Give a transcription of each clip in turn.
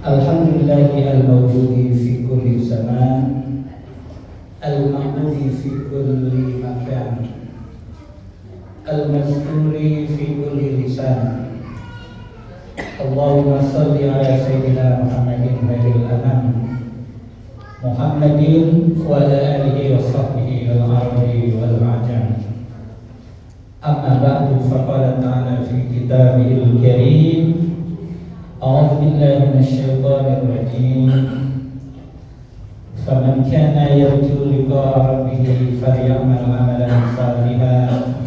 Alhamdulillahi al-mawjudi fi kulli zaman, al-ma'budi fi kulli makan, al-mazkuri fi kulli lisan. Allahumma salli ala sayyidina Muhammadin khairil anam, Muhammadin wa ala alihi wa sahbihi al-arabi wal ajam. Amma ba'du, faqala ta'ala fi kitabihil karim, a'udzu billahi minasyaitonir rajim. Faman kana yarju liqa'a rabbih falyamal 'amalan shalihan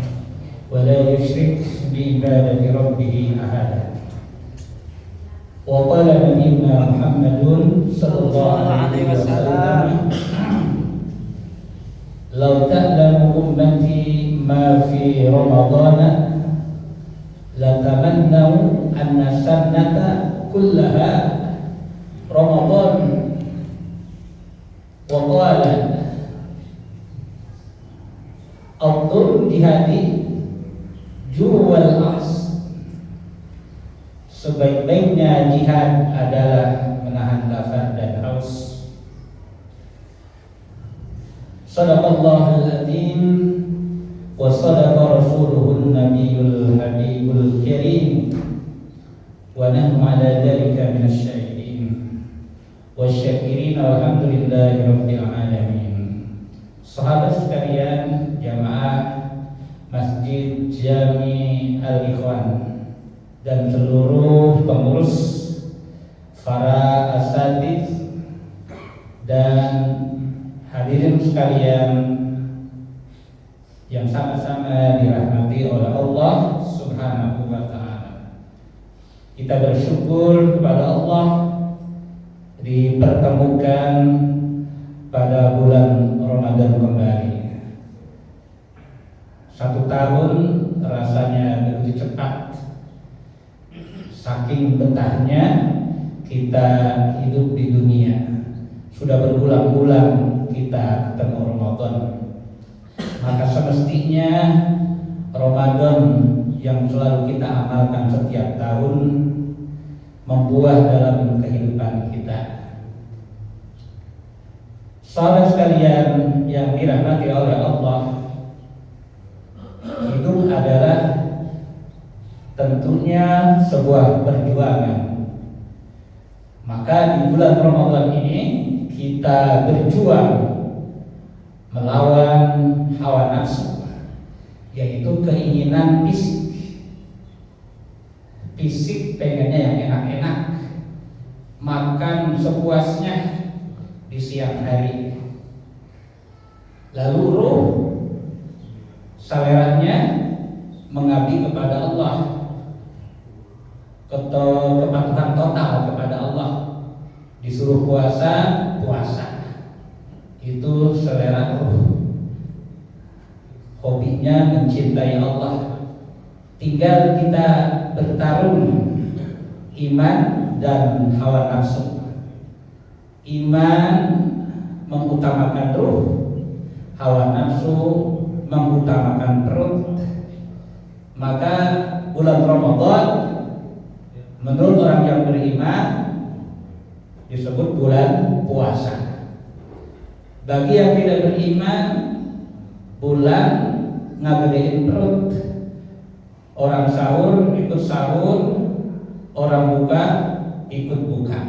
wa la yusyrik bi ibadati rabbih ahada. Wa qala nabiyyuna Muhammadun sallallahu alaihi wasallam, law ta'lamu ummati ma fi ramadana latamannaw anna sannata kullaha Ramadan. Wa qala afdhal jihadi juwal aks, sebaik-baiknya jihad adalah menahan lapar dan haus. Sadaqallahul adzim wa sadaqa rasuluhun nabiyyul habibul karim wa nahnu ala dzalika minasyahidin wasyakirin walhamdulillahi rabbil alamin. Sahabat sekalian, jamaah Masjid Jami Al-Ikhwan dan seluruh pengurus, para asatidz dan hadirin sekalian yang sama-sama dirahmati oleh Allah Subhanahu wa ta'ala. Kita bersyukur kepada Allah dipertemukan pada bulan Ramadan kembali. 1 tahun rasanya begitu cepat. Saking betahnya kita hidup di dunia. Sudah berbulan-bulan kita ketemu Ramadan. Maka semestinya Ramadan yang selalu kita amalkan setiap tahun membuah dalam kehidupan kita. Saudara sekalian yang dirahmati oleh Allah, hidup adalah tentunya sebuah perjuangan. Maka di bulan Ramadan ini kita berjuang melawan hawa nafsu, yaitu keinginan fisik. Fisik pengennya yang enak-enak, makan sepuasnya di siang hari. Lalu ruh saleranya mengabdi kepada Allah, kepatuhan total kepada Allah. Disuruh puasa, puasa. Itu selera ruh. Hobinya mencintai Allah. Tinggal kita bertarung iman dan hawa nafsu. Iman mengutamakan ruh, hawa nafsu mengutamakan perut. Maka bulan Ramadan menurut orang yang beriman disebut bulan puasa. Bagi yang tidak beriman, bulan ngagedein perut. Orang sahur ikut sahur, orang buka ikut buka.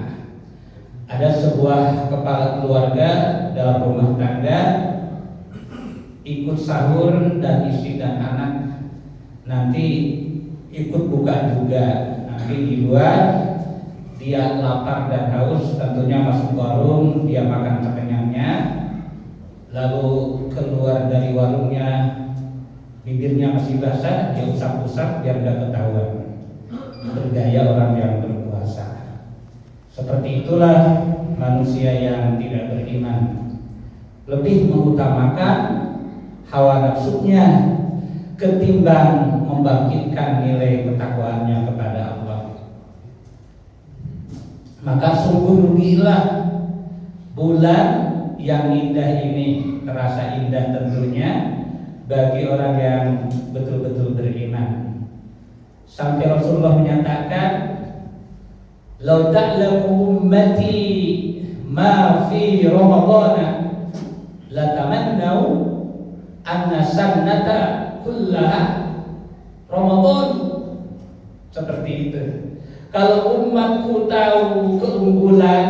Ada sebuah kepala keluarga dalam rumah tangga ikut sahur dan istri dan anak, nanti ikut buka juga. Nanti di luar dia lapar dan haus, tentunya masuk warung, dia makan sekenyangnya. Lalu keluar dari warungnya, bibirnya masih basah, dia usap-usap biar gak ketahuan. Bergaya orang yang berpuasa. Seperti itulah manusia yang tidak beriman, lebih mengutamakan hawa nafsunya ketimbang membangkitkan nilai ketakwaannya kepada Allah. Maka sungguh rugilah bulan yang indah ini, terasa indah tentunya bagi orang yang betul-betul beriman. Sampai Rasulullah menyatakan, "Lau ta'lamu ummati ma fi Ramadhan latamannau anna sannata kullaha Ramadan." Seperti itu. Kalau umatku tahu keunggulan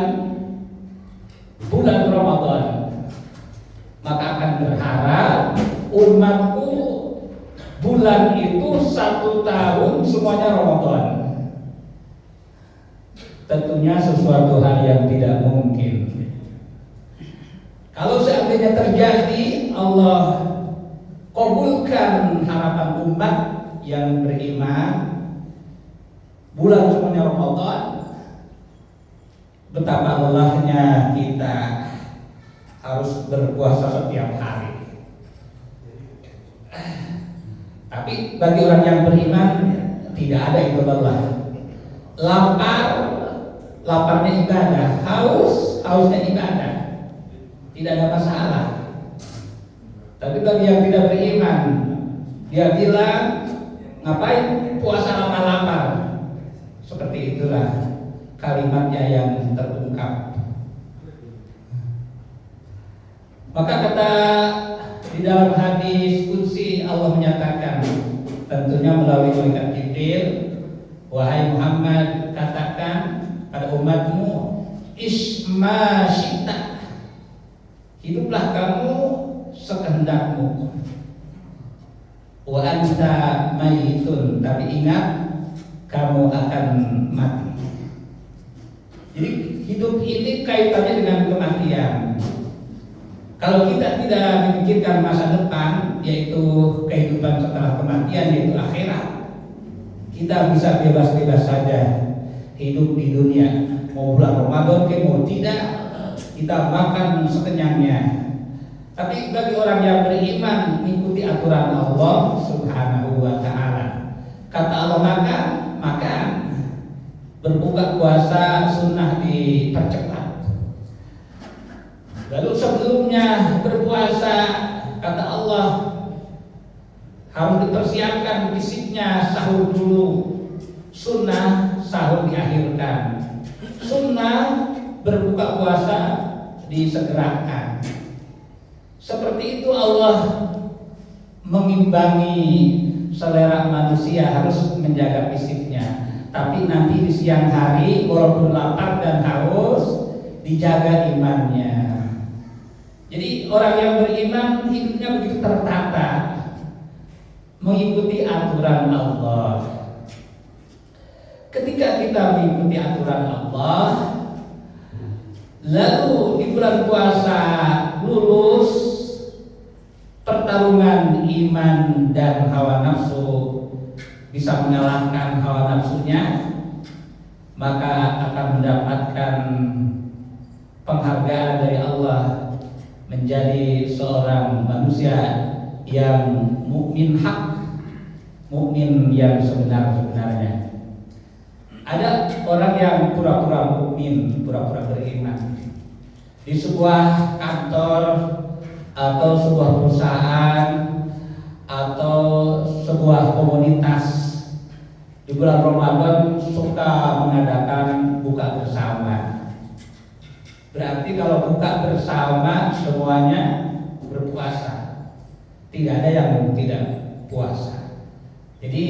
bulan Ramadan, maka akan berharap umatku bulan itu 1 tahun semuanya Ramadan. Tentunya sesuatu hal yang tidak mungkin. Kalau seandainya terjadi, Allah kabulkan harapan umat yang beriman, bulan semuanya Ramadan, betapa lelahnya kita harus berpuasa setiap hari. Tapi bagi orang yang beriman tidak ada itu lelah. Laparnya ibadah, hausnya ibadah, tidak ada masalah. Tapi bagi yang tidak beriman, dia bilang, ngapain puasa lapar-lapar? Seperti itulah kalimatnya yang terungkap. Maka kata di dalam hadis qudsi Allah menyatakan, tentunya melalui malaikat Jibril, "Wahai Muhammad, katakan pada umatmu, isma syita, hiduplah kamu sekehendakmu. Wa anta mayitun, tapi ingat kamu akan mati." Jadi hidup ini kaitannya dengan kematian. Kalau kita tidak memikirkan masa depan, yaitu kehidupan setelah kematian, yaitu akhirat, kita bisa bebas-bebas saja hidup di dunia. Mau bulan Ramadan mau tidak, kita makan sekenyangnya. Tapi bagi orang yang beriman, mengikuti aturan Allah Subhanahu wa ta'ala. Kata Allah makan, berbuka puasa sunnah dipercepat. Lalu sebelumnya berpuasa, kata Allah, harus dipersiapkan fisiknya, sahur dulu. Sunnah sahur diakhirkan. Sunnah berbuka puasa disegerakan. Seperti itu Allah mengimbangi selera manusia, harus menjaga fisiknya. Tapi nanti di siang hari, walaupun lapar dan haus, dijaga imannya. Jadi orang yang beriman hidupnya begitu tertata, mengikuti aturan Allah. Ketika kita mengikuti aturan Allah, lalu di bulan puasa lulus pertarungan iman dan hawa nafsu, bisa mengalahkan hawa nafsunya, maka akan mendapatkan penghargaan dari Allah, menjadi seorang manusia yang mukmin hak, mukmin yang sebenar-benarnya. Ada orang yang pura-pura mukmin, pura-pura beriman. Di sebuah kantor atau sebuah perusahaan atau sebuah komunitas, di bulan Ramadan suka mengadakan buka bersama. Berarti kalau buka bersama semuanya berpuasa, tidak ada yang tidak puasa. Jadi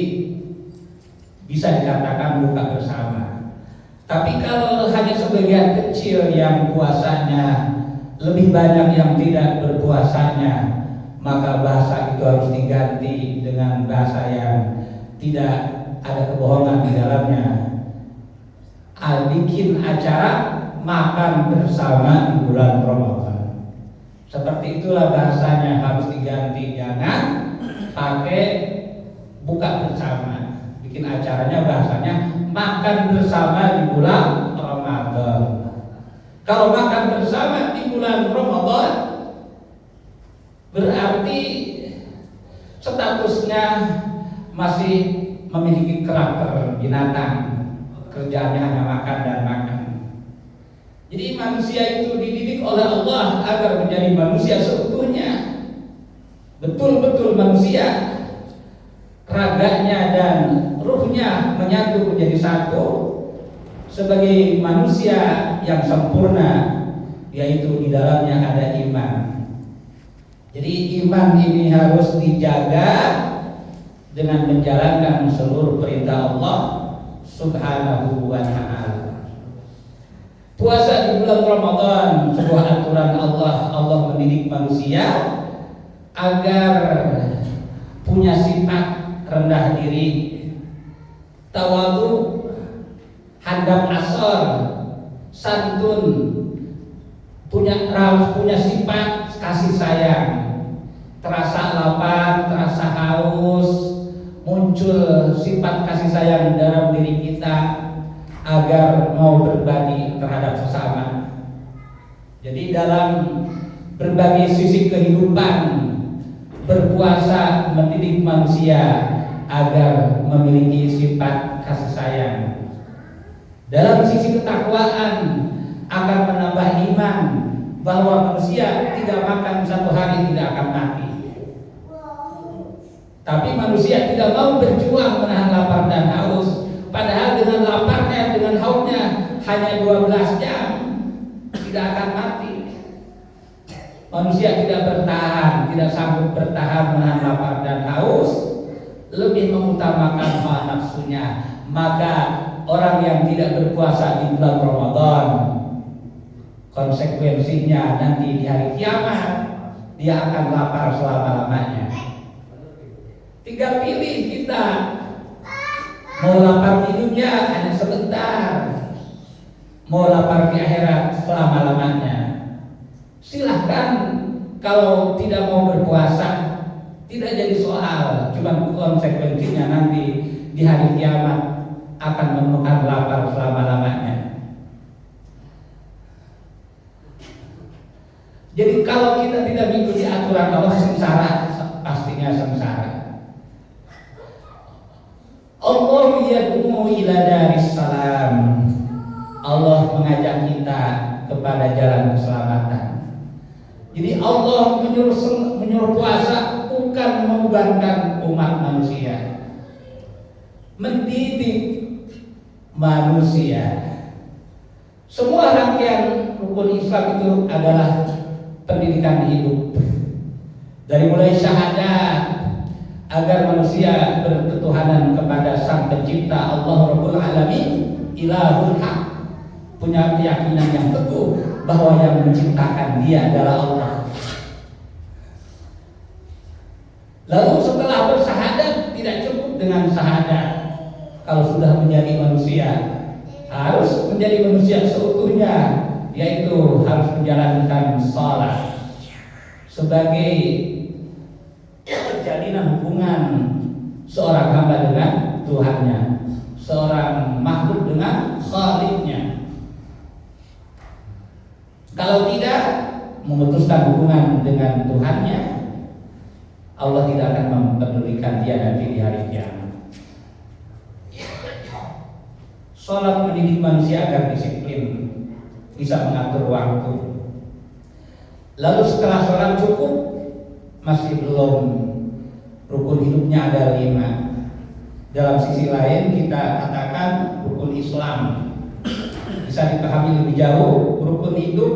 bisa dikatakan buka bersama. Tapi kalau hanya sebagian kecil yang puasanya, lebih banyak yang tidak berpuasanya, maka bahasa itu harus diganti dengan bahasa yang tidak ada kebohongan di dalamnya. Bikin acara makan bersama di bulan Ramadan. Seperti itulah bahasanya harus diganti, jangan pakai buka bersama. Bikin acaranya bahasanya makan bersama di bulan Ramadan. Kalau makan bersama di bulan Ramadan, berarti statusnya masih memiliki karakter binatang, kerjaannya hanya makan dan makan. Jadi manusia itu dididik oleh Allah agar menjadi manusia seutuhnya, betul-betul manusia, raganya dan ruhnya menyatu menjadi satu, sebagai manusia yang sempurna, yaitu di dalamnya ada iman. Jadi iman ini harus dijaga dengan menjalankan seluruh perintah Allah Subhanahu wa ta'ala. Puasa di bulan Ramadan sebuah aturan Allah. Allah mendidik manusia agar punya sifat rendah diri, tawadu, hadap asor, santun, punya sifat kasih sayang, terasa lapar, terasa haus, muncul sifat kasih sayang dalam diri kita agar mau berbagi terhadap sesama. Jadi dalam berbagai sisi kehidupan, berpuasa mendidik manusia agar memiliki sifat kasih sayang. Dalam sisi ketakwaan akan menambah iman bahwa manusia tidak makan satu hari tidak akan mati. Tapi manusia tidak mau berjuang menahan lapar dan haus. Padahal dengan laparnya, dengan hausnya hanya 12 jam tidak akan mati. Manusia tidak bertahan, tidak sanggup bertahan menahan lapar dan haus, lebih mengutamakan hawa nafsunya. Maka orang yang tidak berpuasa di bulan Ramadan, konsekuensinya nanti di hari kiamat dia akan lapar selama-lamanya. Tinggal pilih kita mau lapar di dunia hanya sebentar, mau lapar di akhirat selama-lamanya. Silahkan, kalau tidak mau berpuasa tidak jadi soal, cuman konsekuensinya nanti di hari kiamat akan menemukan lapar selama-lamanya. Jadi kalau kita tidak mengikuti aturan Allah, sengsara, pastinya sengsara. Allah yad'u ila daris salam. Allah mengajak kita kepada jalan keselamatan. Jadi Allah menyuruh puasa bukan membebankan umat manusia, mendidik manusia. Semua rangkaian rukun Islam itu adalah pendidikan hidup. Dari mulai syahadat agar manusia berketuhanan kepada Sang Pencipta Allah Rabbul Alamin, Ilahul Haq, punya keyakinan yang teguh bahwa yang menciptakan dia adalah Allah. Lalu setelah bersyahadat tidak cukup dengan syahadat. Kalau sudah menjadi manusia, harus menjadi manusia seutuhnya, yaitu harus menjalankan salat sebagai jalinan hubungan seorang hamba dengan Tuhannya, seorang makhluk dengan Khaliqnya. Kalau tidak memutuskan hubungan dengan Tuhannya, Allah tidak akan mempedulikan dia nanti di hari kiamat. Salat mendidik manusia agar disiplin, bisa mengatur waktu. Lalu setelah salat cukup, masih belum, rukun hidupnya ada 5. Dalam sisi lain kita katakan rukun Islam bisa dipahami lebih jauh. Rukun hidup,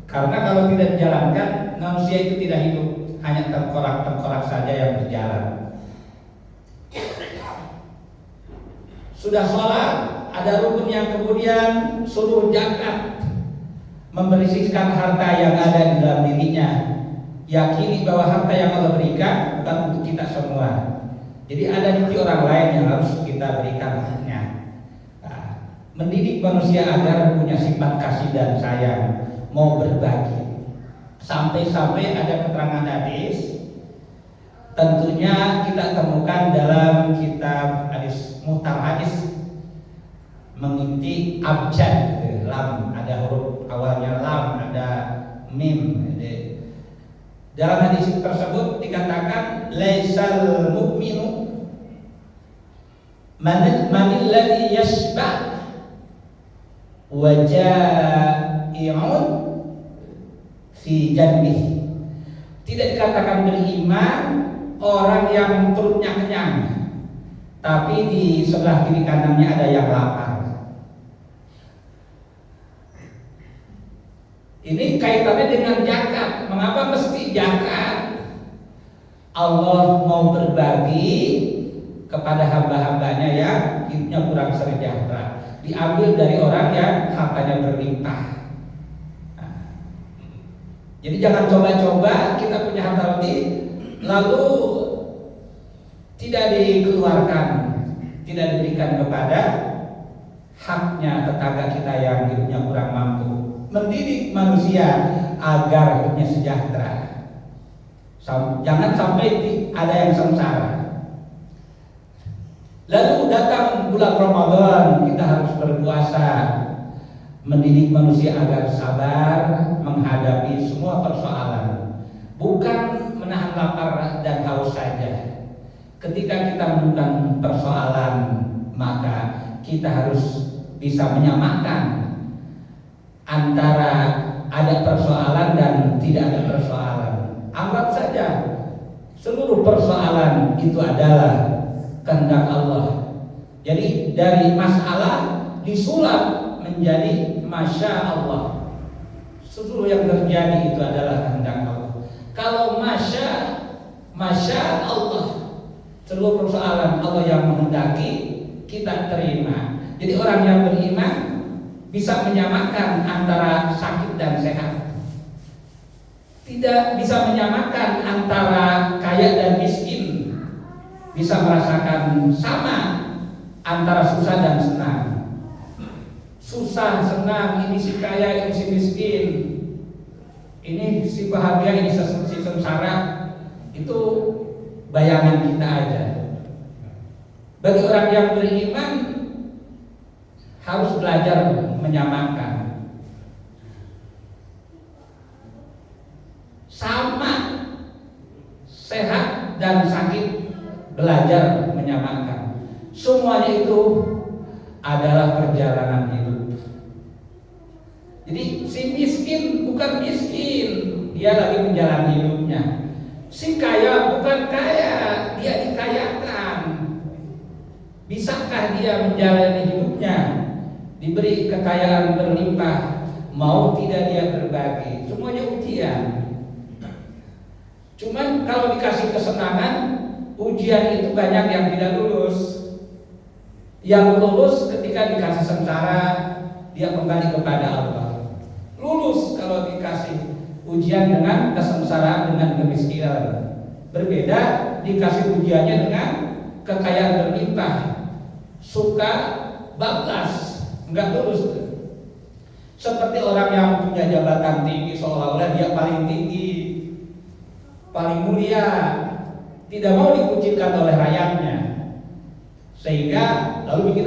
karena kalau tidak dijalankan manusia itu tidak hidup, hanya tengkorak-tengkorak saja yang berjalan. Sudah sholat, ada rukun yang kemudian suruh zakat, membersihkan harta yang ada di dalam dirinya. Yakini bahwa harta yang Allah berikan bukan untuk kita semua. Jadi ada rezeki orang lain yang harus kita berikan haknya. Mendidik manusia agar punya sifat kasih dan sayang, mau berbagi. Sampai-sampai ada keterangan hadis, tentunya kita temukan dalam kitab hadis Muhtar Hadis, menginti abjad, lam, ada huruf awalnya lam, ada mim. Dalam hadis tersebut dikatakan laisal mu'minu manil ladzi yashba' wa ja'i'un fi janbihi. Tidak dikatakan beriman orang yang perutnya kenyang, tapi di sebelah kiri kanannya ada yang lapar. Ini kaitannya dengan zakat. Mengapa mesti zakat? Allah mau berbagi kepada hamba-hambanya yang hidupnya kurang sejahtera. Diambil dari orang yang hartanya berlimpah. Nah, jadi jangan coba-coba kita punya harta lebih lalu tidak dikeluarkan, tidak diberikan kepada haknya tetangga kita yang hidupnya kurang mampu. Mendidik manusia agar hidupnya sejahtera. Jangan sampai ada yang sengsara. Lalu datang bulan Ramadan, kita harus berpuasa, mendidik manusia agar sabar menghadapi semua persoalan, bukan menahan lapar dan haus saja. Ketika kita menemukan persoalan, maka kita harus bisa menyamakan antara ada persoalan dan tidak ada persoalan. Anggap saja seluruh persoalan itu adalah kehendak Allah. Jadi dari masalah disulap menjadi masya Allah. Seluruh yang terjadi itu adalah kehendak Allah. Kalau masya Allah, seluruh persoalan Allah yang menghendaki, kita terima. Jadi orang yang beriman bisa menyamakan antara sakit dan sehat. Tidak bisa menyamakan antara kaya dan miskin. Bisa merasakan sama antara susah dan senang. Susah, senang, ini si kaya, ini si miskin, ini si bahagia, ini si sengsara. Itu bayangan kita aja. Bagi orang yang beriman harus belajar menyamakan. Sama sehat dan sakit, belajar menyamakan. Semuanya itu adalah perjalanan hidup. Jadi si miskin bukan miskin, dia lagi menjalani hidupnya. Si kaya bukan kaya, dia dikayakan. Bisakah dia menjalani hidupnya? Diberi kekayaan berlimpah, mau tidak dia berbagi? Semuanya ujian. Cuman kalau dikasih kesenangan, ujian itu banyak yang tidak lulus. Yang lulus ketika dikasih sengsara, dia kembali kepada Allah. Lulus kalau dikasih ujian dengan kesengsaraan, dengan kemiskinan. Berbeda dikasih ujiannya dengan kekayaan berlimpah, suka bablas, enggak lulus. Seperti orang yang punya jabatan tinggi, seolah-olah dia paling tinggi, paling mulia, tidak mau dikucilkan oleh rakyatnya, sehingga lalu bikin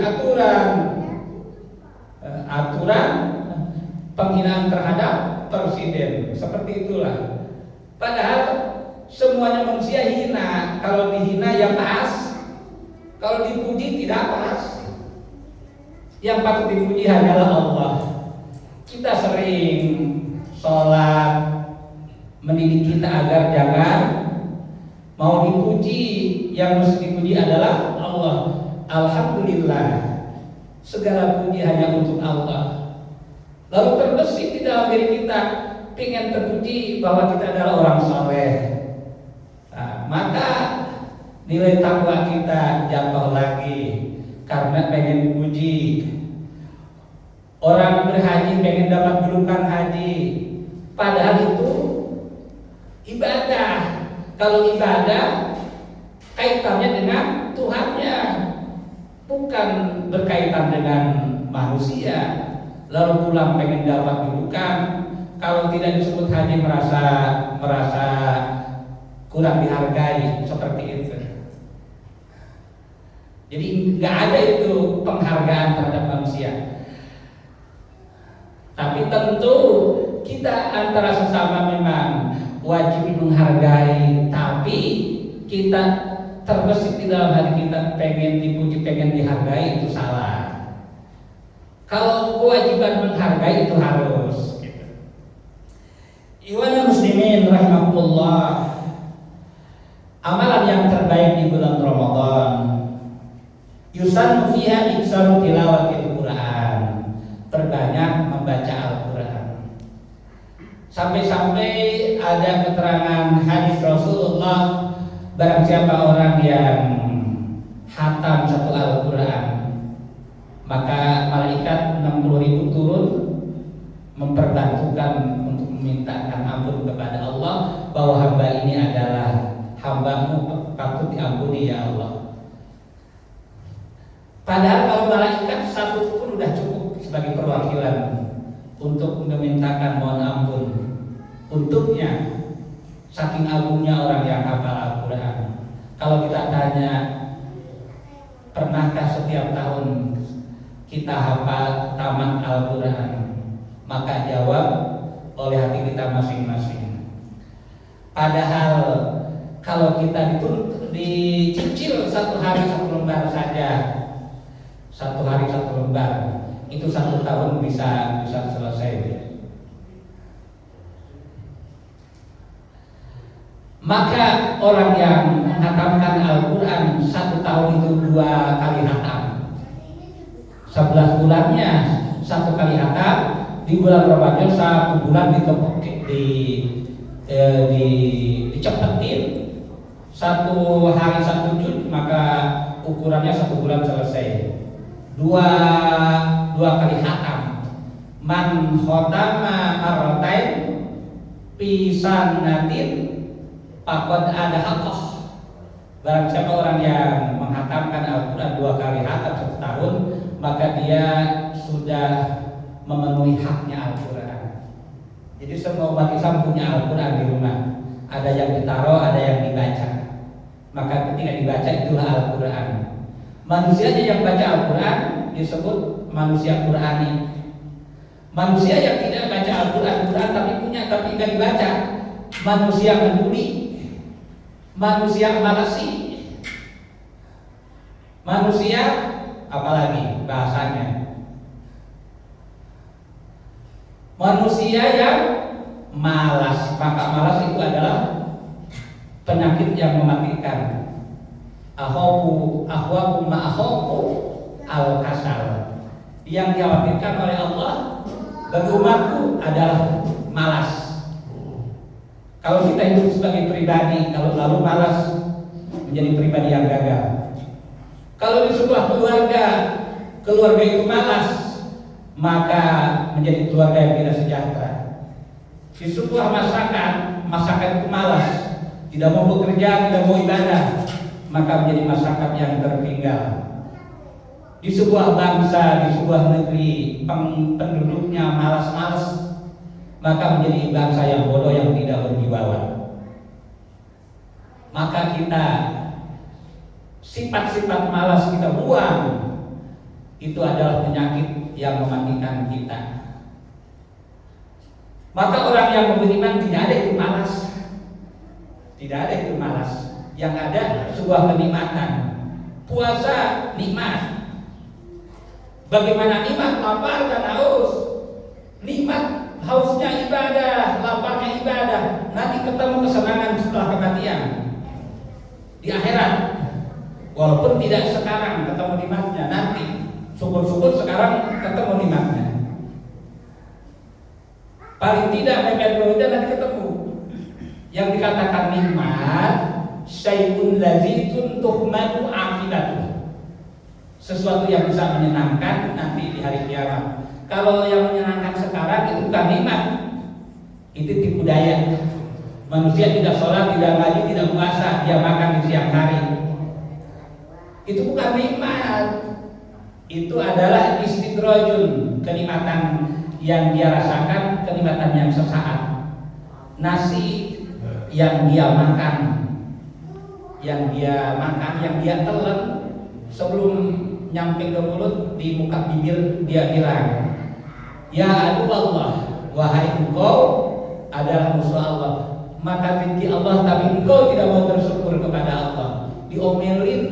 aturan penghinaan terhadap presiden. Seperti itulah. Padahal semuanya manusia hina. Kalau dihina ya pas, kalau dipuji tidak pas. Yang patut dipuji hanyalah Allah. Kita sering sholat, mendidik kita agar jangan mau dipuji. Yang mesti dipuji adalah Allah. Alhamdulillah, segala puji hanya untuk Allah. Lalu terbesit di dalam diri kita, ingin terpuji bahwa kita adalah orang saleh. Nah, maka nilai takwa kita jatuh lagi karena pengen dipuji. Orang berhaji pengen dapat julukan haji, padahal itu ibadah. Kalau ibadah kaitannya dengan Tuhannya, bukan berkaitan dengan manusia. Lalu pulang pengen dapat julukan, kalau tidak disebut haji merasa kurang dihargai, seperti itu. Jadi nggak ada itu penghargaan terhadap manusia. Tapi tentu kita antara sesama memang wajib menghargai, tapi kita terbesit di dalam hati kita pengen dipuji, pengen dihargai, itu salah. Kalau kewajiban menghargai itu harus. Ikhwanul muslimin rahimakumullah, amalan yang terbaik di bulan Ramadan yusannu fiha iktsaru tilawatil Quran, perbanyak membaca Al-Quran. Sampai-sampai ada keterangan hadis Rasulullah, barang siapa orang yang hatam satu Al-Quran, maka malaikat 60.000 turun memperbantukan untuk memintakan ampun kepada Allah, bahwa hamba ini adalah hambamu, patut diampuni ya Allah. Padahal kalau malaikat satu pun sudah cukup sebagai perwakilan untuk memintakan mohon ampun untuknya, saking agungnya orang yang hafal Al-Quran. Kalau kita tanya, pernahkah setiap tahun kita hafal tamat Al-Quran? Maka jawab oleh hati kita masing-masing. Padahal kalau kita dicicil satu hari satu lembar saja, satu hari satu lembar, itu 1 tahun bisa selesai. Maka orang yang menghatamkan Al-Quran 1 tahun itu 2 kali hatam, 11 bulannya 1 kali hatam. Di bulan Ramadan 1 bulan dicepetin, 1 hari 1 juz, maka ukurannya 1 bulan selesai. Dua kali hatam. Man khotama marratain pisanatin faqad ada haqqah. Barang siapa orang yang menghatamkan Al-Quran 2 kali hatam 1 tahun, maka dia sudah memenuhi haknya Al-Quran. Jadi semua umat Islam punya Al-Quran di rumah. Ada yang ditaruh, ada yang dibaca. Maka ketika dibaca itulah Al-Quran. Manusianya yang baca Al-Quran disebut manusia Qurani. Manusia yang tidak baca Al-Quran tapi punya tapi tidak dibaca, manusia peduli, manusia malasi, manusia apalagi bahasanya, manusia yang malas. Maka malas itu adalah penyakit yang mematikan. Ahwaku ma'ahwaku al-kasal. Yang dikhawatirkan oleh Allah bagi umatku adalah malas. Kalau kita hidup sebagai pribadi, kalau lalu malas, menjadi pribadi yang gagal. Kalau di sebuah keluarga itu malas, maka menjadi keluarga yang tidak sejahtera. Di sebuah masyarakat itu malas, tidak mau bekerja, tidak mau ibadah, maka menjadi masyarakat yang tertinggal. Di sebuah bangsa, di sebuah negeri, penduduknya malas-malas, maka menjadi bangsa yang bodoh, yang tidak berwibawa. Maka kita sifat-sifat malas kita buang. Itu adalah penyakit yang mematikan kita. Maka orang yang beriman tidak ada itu malas. Tidak ada itu malas. Yang ada sebuah kenikmatan. Puasa nikmat. Bagaimana nikmat lapar dan haus. Nikmat hausnya ibadah, laparnya ibadah. Nanti ketemu kesenangan setelah kematian di akhirat. Walaupun tidak sekarang ketemu nikmatnya, nanti syukur-syukur sekarang ketemu nikmatnya. Paling tidak mereka nanti ketemu. Yang dikatakan nikmat, syai'un ladzitun tuhmadu aqibatuh. Sesuatu yang bisa menyenangkan nanti di hari kiamat. Kalau yang menyenangkan sekarang itu bukan nikmat, itu tipu daya. Manusia tidak sholat, tidak ngaji, tidak puasa, dia makan di siang hari. Itu bukan nikmat. Itu adalah istidrajun, kenikmatan yang dia rasakan, kenikmatan yang sesaat. Nasi yang dia makan, yang dia telan sebelum nyampe ke mulut, di muka bibir dia bilang, ya aduh Allah, wahai engkau adalah musuh Allah, maka tinggi Allah tapi engkau tidak mau bersyukur kepada Allah. Diomelin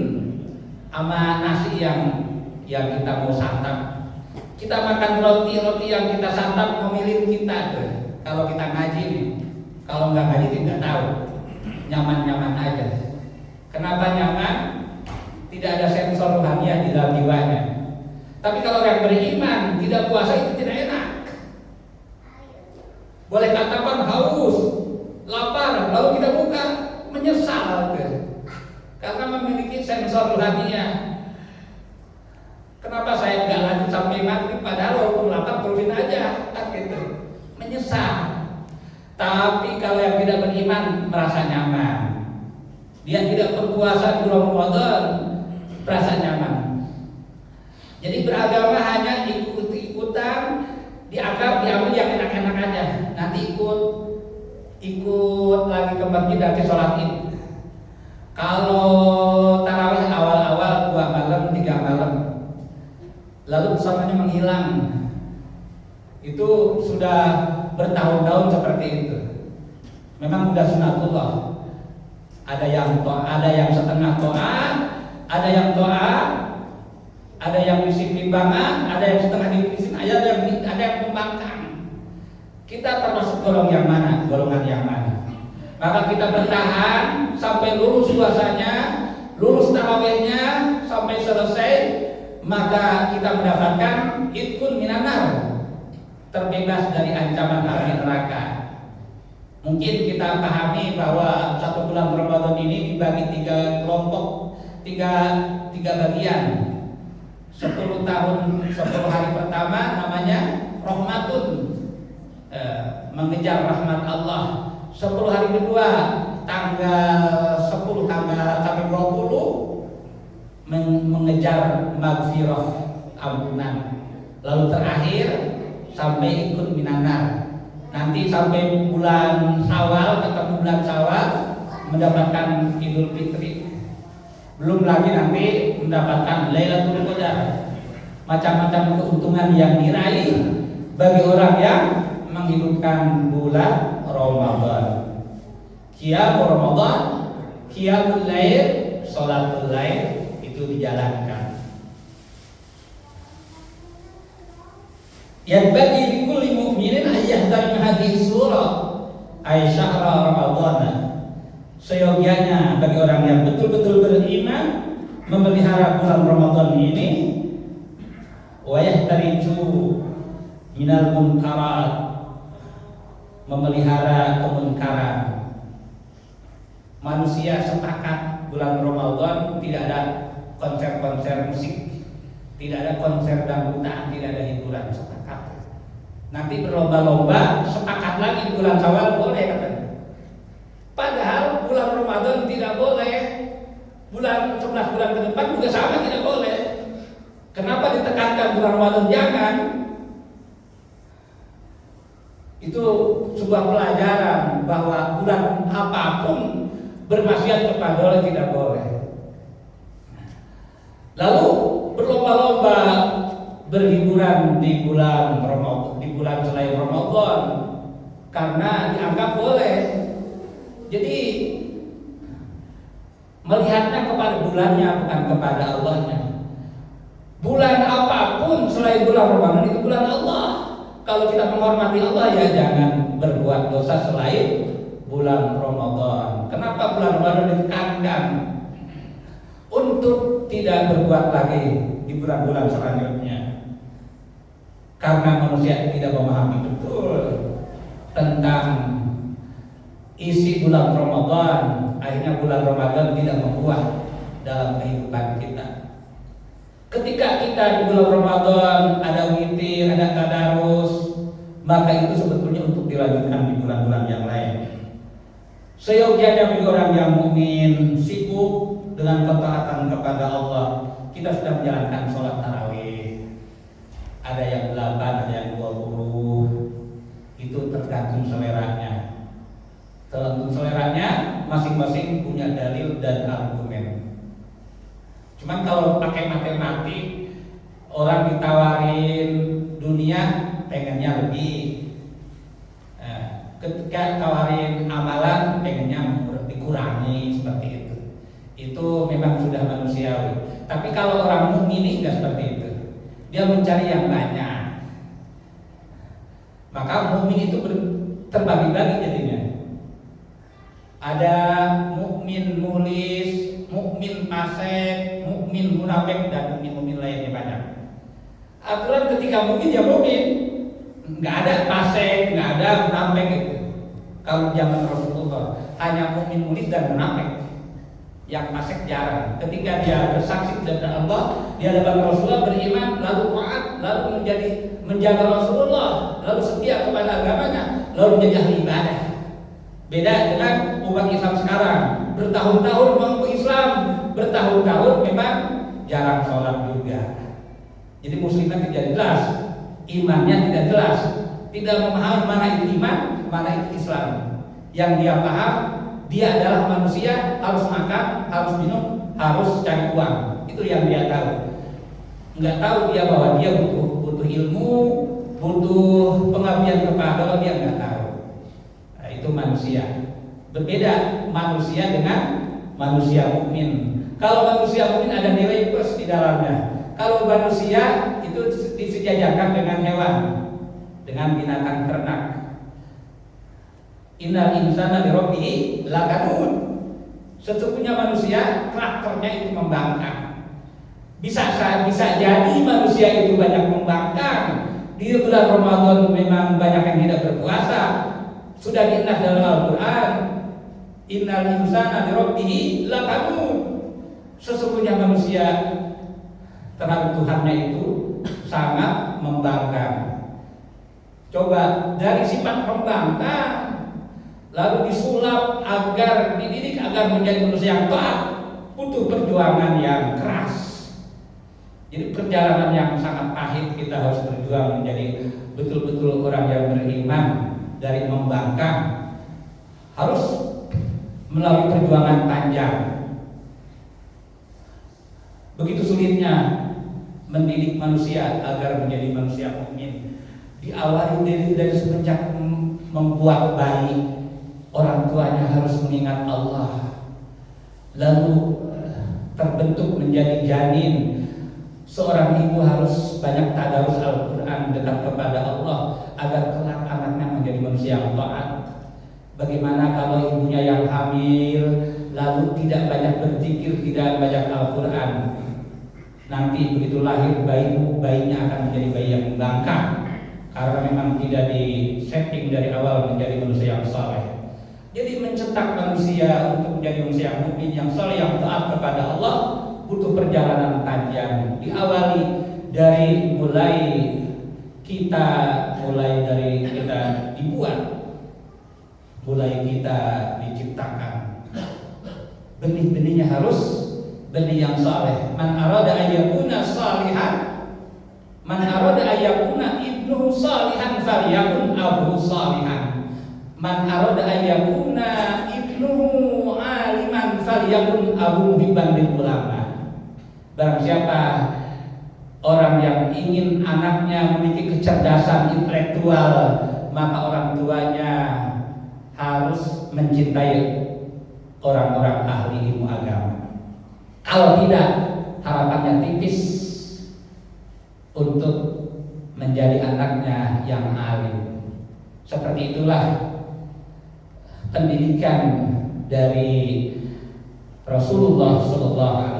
sama nasi yang kita mau santap. Kita makan roti yang kita santap ngomelin kita tuh. Kalau kita ngaji nih, kalau nggak ngaji tidak tahu, nyaman-nyaman aja. Kenapa nyaman? Tidak ada sensor rohaniah di dalam jiwanya. Tapi kalau orang beriman tidak puasa itu tidak enak. Boleh katakan memiliki sensor hadiah. Kenapa saya nggak lanjut sampai maghrib, padahal walaupun lapar turunin aja, kan gitu. Menyesal. Tapi kalau yang tidak beriman merasa nyaman, dia tidak berpuasa di bulan Ramadan merasa nyaman. Jadi beragama hanya ikut-ikutan, diambil yang enak-enak aja. Nanti ikut lagi ke masjid nanti sholat id. Kalau tarawih awal-awal 2 malam 3 malam, lalu pesanannya menghilang. Itu sudah bertahun-tahun seperti itu. Memang udah sunatullah. Ada yang setengah taat, ada yang taat, ada yang disiplin banget, ada yang setengah disiplin, ada yang pembangkang. Kita termasuk golongan yang mana? Maka kita bertahan sampai lulus puasanya, lulus tarawihnya sampai selesai, maka kita mendapatkan itkun minanar, terbebas dari ancaman api neraka. Mungkin kita pahami bahwa 1 bulan Ramadan ini dibagi 3 kelompok, 3 bagian. 10 hari pertama namanya rahmatun, mengejar rahmat Allah. 10 hari kedua tanggal 10 sampai 20 mengejar maghfirah, ampunan. Lalu terakhir sampai ikut minanar. Nanti sampai bulan Syawal, ketemu bulan Syawal mendapatkan Idul Fitri. Belum lagi nanti mendapatkan Lailatul Qadar. Macam-macam keuntungan yang diraih bagi orang yang menghidupkan bulan Ramadan. Qiyam Ramadan, qiyamul lail, sholatul lail itu dijalankan. Yang bagi likulli mu'minin ayyahdari hadhihi surah ay syahra Ramadan. Seyogianya bagi orang yang betul-betul beriman memelihara bulan Ramadan ini, wa yahtariju minal munkarat, memelihara kemunkaran. Manusia sepakat bulan Ramadan tidak ada konser-konser musik, tidak ada konser dangdutan, tidak ada hiburan, sepakat. Nanti berlomba-lomba, sepakat lagi bulan Syawal boleh katanya. Padahal bulan Ramadan tidak boleh. Bulan 11 bulan ke depan juga sama tidak boleh. Kenapa ditekankan bulan Ramadan jangan? Itu sebuah pelajaran bahwa bulan apapun bermaksiat kepada Allah tidak boleh. Lalu berlomba-lomba berhiburan di bulan Ramadan, di bulan selain Ramadan, karena dianggap boleh. Jadi melihatnya kepada bulannya bukan kepada Allahnya. Bulan apapun selain bulan Ramadan itu bulan Allah. Kalau kita menghormati Allah ya jangan berbuat dosa selain bulan Ramadan. Kenapa bulan Ramadan ditekankan untuk tidak berbuat lagi di bulan-bulan selanjutnya? Karena manusia tidak memahami betul tentang isi bulan Ramadan, akhirnya bulan Ramadan tidak membuat dalam kehidupan kita. Ketika kita di bulan Ramadan ada witir, ada tadarus, maka itu sebetulnya untuk dilanjutkan di bulan-bulan yang lain. Seyogianya bagi orang yang mukmin sibuk dengan ketaatan kepada Allah, kita sudah menjalankan sholat tarawih. Ada yang 8, ada yang 20. Itu tergantung seleranya. Tergantung seleranya, masing-masing punya dalil dan argumen. Cuman kalau pakai matematik, orang ditawarin dunia pengennya lebih. Ketika tawarin amalan pengennya dikurangi, seperti itu. Itu memang sudah manusiawi. Tapi kalau orang mukmin ini enggak seperti itu. Dia mencari yang banyak. Maka mukmin itu terbagi-bagi jadinya. Ada mukmin mulis, mukmin fasik, mukmin munafik, dan mukmin lainnya banyak. Aturan ketika mukmin ya mukmin, nggak ada fasik, nggak ada munafik gitu. Kalau zaman Rasulullah hanya mukmin mulis dan munafik. Yang fasik jarang. Ketika dia bersaksi kepada Allah, di hadapan Rasulullah beriman, lalu taat, lalu menjaga Rasulullah, lalu setia kepada agamanya, lalu menjadi ahli ibadah. Beda dengan umat Islam sekarang, bertahun-tahun mengaku Islam, bertahun-tahun memang jarang sholat juga. Jadi muslimnya tidak jelas, imannya tidak jelas, tidak memahami mana itu iman, mana itu Islam. Yang dia paham, dia adalah manusia, harus makan, harus minum, harus cari uang. Itu yang dia tahu. Nggak tahu dia bahwa dia butuh ilmu, butuh pengabdian kepada Allah, dia nggak tahu. Nah, itu manusia. Berbeda manusia dengan manusia mukmin. Kalau manusia mukmin ada nilai plus di dalamnya. Kalau manusia itu disejajarkan dengan hewan, dengan binatang ternak. Innal insana li rabbih lakanud. Sesungguhnya manusia karakternya itu membangkang. Bisa jadi manusia itu banyak membangkang. Di bulan Ramadan memang banyak yang tidak berpuasa. Sudah diingat dalam Al-Qur'an, innal insana li rabbih lakanud. Sesungguhnya manusia terhadap Tuhannya itu sangat membangkang. Coba dari sifat membangkang lalu disulap agar dididik agar menjadi manusia yang taat, butuh perjuangan yang keras. Jadi perjalanan yang sangat pahit, kita harus berjuang menjadi betul-betul orang yang beriman. Dari membangkang harus melalui perjuangan panjang. Begitu sulitnya mendidik manusia agar menjadi manusia mukmin. Diawali dari semenjak membuat bayi, orang tuanya harus mengingat Allah. Lalu terbentuk menjadi janin. Seorang ibu harus banyak tadarus Al-Quran, dekat kepada Allah agar kelak anaknya menjadi manusia yang taat. Bagaimana kalau ibunya yang hamil lalu tidak banyak berzikir, tidak banyak Al-Quran? Nanti begitu lahir bayinya akan menjadi bayi yang membangkang karena memang tidak di-setting dari awal menjadi manusia yang saleh. Jadi mencetak manusia untuk menjadi manusia yang mukmin, yang saleh, yang taat kepada Allah butuh perjalanan panjang. Diawali dari kita dibuat, mulai kita diciptakan. Benih-benihnya harus benih yang saleh. Man arada ayyakuna salihan, man arada ayyakuna ibnuhu salihan falyakun abuhu salihan. Man arada ayyakuna ibnuhu aliman falyakun abuhu hibban lil ulama. Barang siapa orang yang ingin anaknya memiliki kecerdasan intelektual, maka orang tuanya harus mencintai orang-orang ahli ilmu agama. Kalau tidak, harapannya tipis untuk menjadi anaknya yang alim. Seperti itulah pendidikan dari Rasulullah SAW.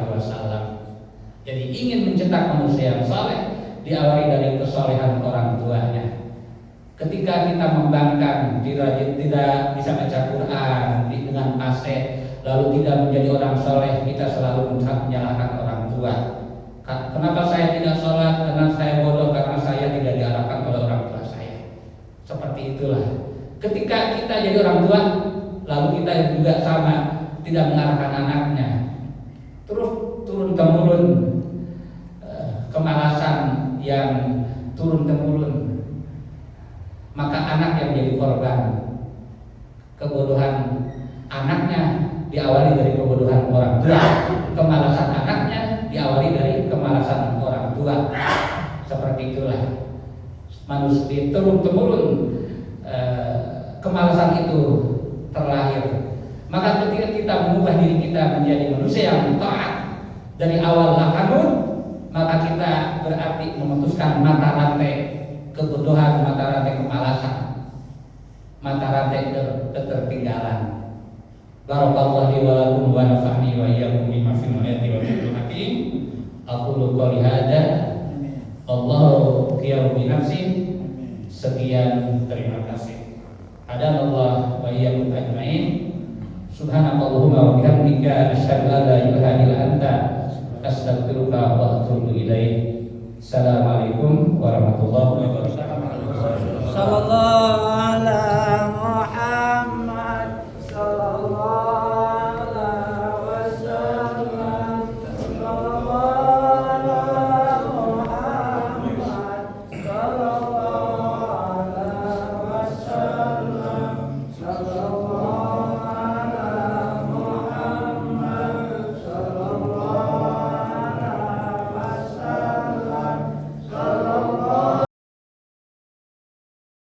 Jadi ingin mencetak manusia yang saleh, diawali dari kesalehan orang tuanya. Ketika kita membangkang, tidak bisa baca Quran dengan fasih, lalu tidak menjadi orang saleh, kita selalu menyalahkan orang tua. Kenapa saya tidak sholat? Karena saya bodoh, karena saya tidak diarahkan oleh orang tua saya. Seperti itulah. Ketika kita jadi orang tua, lalu kita juga sama, tidak mengarahkan anaknya. Terus turun-temurun kemalasan yang turun-temurun, maka anak yang jadi korban kebodohan anaknya diawali dari kebodohan orang tua, kemalasan anaknya diawali dari kemalasan orang tua. Seperti itulah manusia turun-temurun, kemalasan itu terlahir. Maka ketika kita mengubah diri kita menjadi manusia yang taat dari awal lakanun, maka kita berarti memutuskan mata rantai kebodohan, mata rantai kemalasan, mata rantai ketertinggalan. Barakallahu li wa lakum wa nafa'ni wa iyyakum bima fil ayati wa fil hakim. Aqulu qouli hadza. Allahu khairu bi nafsi. Sekian, terima kasih. Hadanallahu wa iyyakum ajmain. Subhanakallahumma wa bihamdika asyhadu an la ilaha illa anta astaghfiruka wa atubu ilaik. Assalamualaikum warahmatullahi wabarakatuh.